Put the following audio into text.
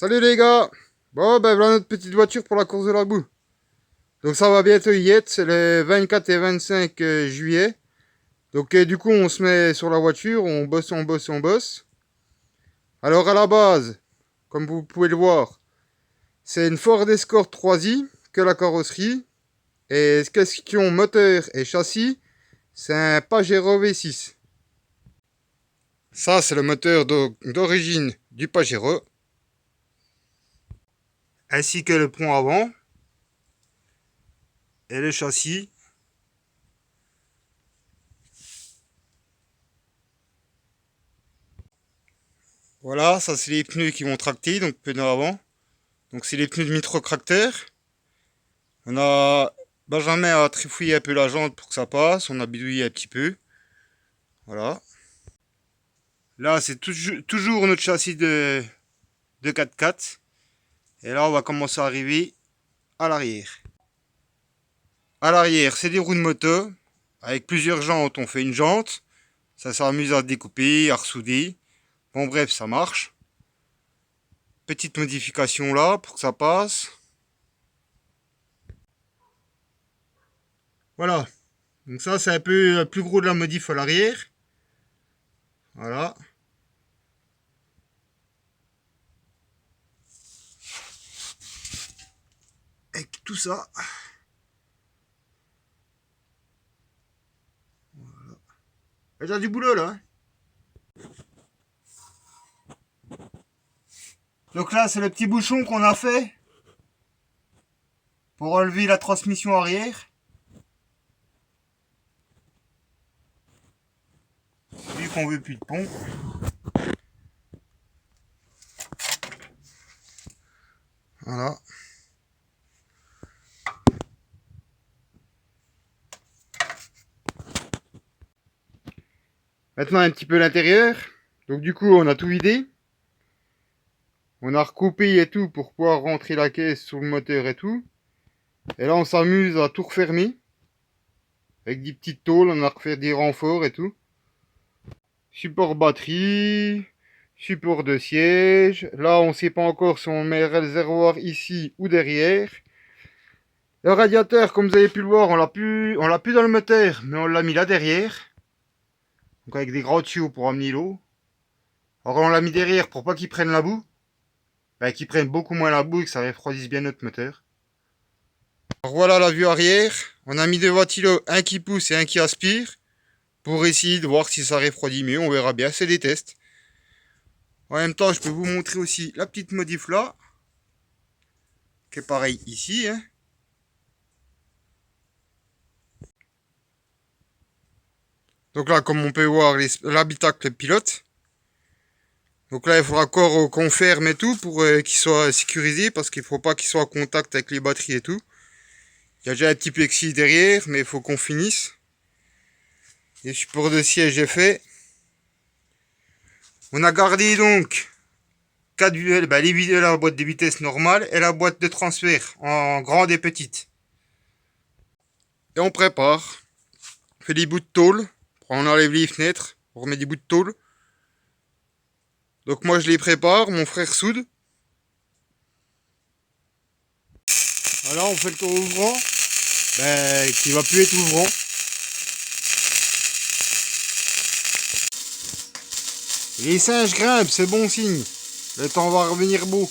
Salut les gars. Bon ben voilà notre petite voiture pour la course de la boue. Donc ça va bientôt y être, c'est les 24 et 25 juillet. Donc du coup on se met sur la voiture, on bosse, on bosse, on bosse. Alors à la base, comme vous pouvez le voir, c'est une Ford Escort 3i que la carrosserie. Et question moteur et châssis, c'est un Pajero V6. Ça c'est le moteur d'origine du Pajero. Ainsi que le pont avant et le châssis. Voilà, ça c'est les pneus qui vont tracter, donc pneus avant. Donc c'est les pneus de micro-tracteur. On a Benjamin a trifouillé un peu la jante pour que ça passe, on a bidouillé un petit peu. Voilà. Là c'est toujours notre châssis de 4x4. Et là on va commencer à arriver à l'arrière. À l'arrière c'est des roues de moto. Avec plusieurs jantes, on fait une jante. Ça s'amuse à découper, à ressouder. Bon bref, ça marche. Petite modification là pour que ça passe. Voilà. Donc ça c'est un peu plus gros de la modif à l'arrière. Voilà. Avec tout ça. Voilà. Il y a du boulot là. Donc là c'est le petit bouchon qu'on a fait pour relever la transmission arrière. Vu qu'on veut plus de pont. Voilà. Maintenant un petit peu l'intérieur. Donc du coup on a tout vidé. On a recoupé et tout pour pouvoir rentrer la caisse sur le moteur et tout. Et là on s'amuse à tout refermer. Avec des petites tôles, on a refait des renforts et tout. Support batterie, support de siège. Là on sait pas encore si on met le réservoir ici ou derrière. Le radiateur, comme vous avez pu le voir, on l'a plus dans le moteur, mais on l'a mis là derrière. Donc avec des gros tuyaux pour amener l'eau. Alors on l'a mis derrière pour pas qu'il prenne la boue. Qu'il prenne beaucoup moins la boue et que ça refroidisse bien notre moteur. Alors voilà la vue arrière. On a mis deux ventilos, un qui pousse et un qui aspire. Pour essayer de voir si ça refroidit mieux, on verra bien, c'est des tests. En même temps, je peux vous montrer aussi la petite modif là. Qui est pareil ici. Hein. Donc là, comme on peut voir, l'habitacle pilote. Donc là, il faudra encore qu'on ferme et tout pour qu'il soit sécurisé parce qu'il ne faut pas qu'il soit en contact avec les batteries et tout. Il y a déjà un petit plexi derrière, mais il faut qu'on finisse. Les supports de siège est fait. On a gardé donc la boîte de vitesse normale et la boîte de transfert en grande et petite. Et on prépare. On fait des bouts de tôle. On enlève les fenêtres. On remet des bouts de tôle. Donc moi je les prépare, mon frère soude. Voilà, on fait le tour ouvrant. Qui va plus être ouvrant. Les singes grimpent, c'est bon signe. Le temps va revenir beau.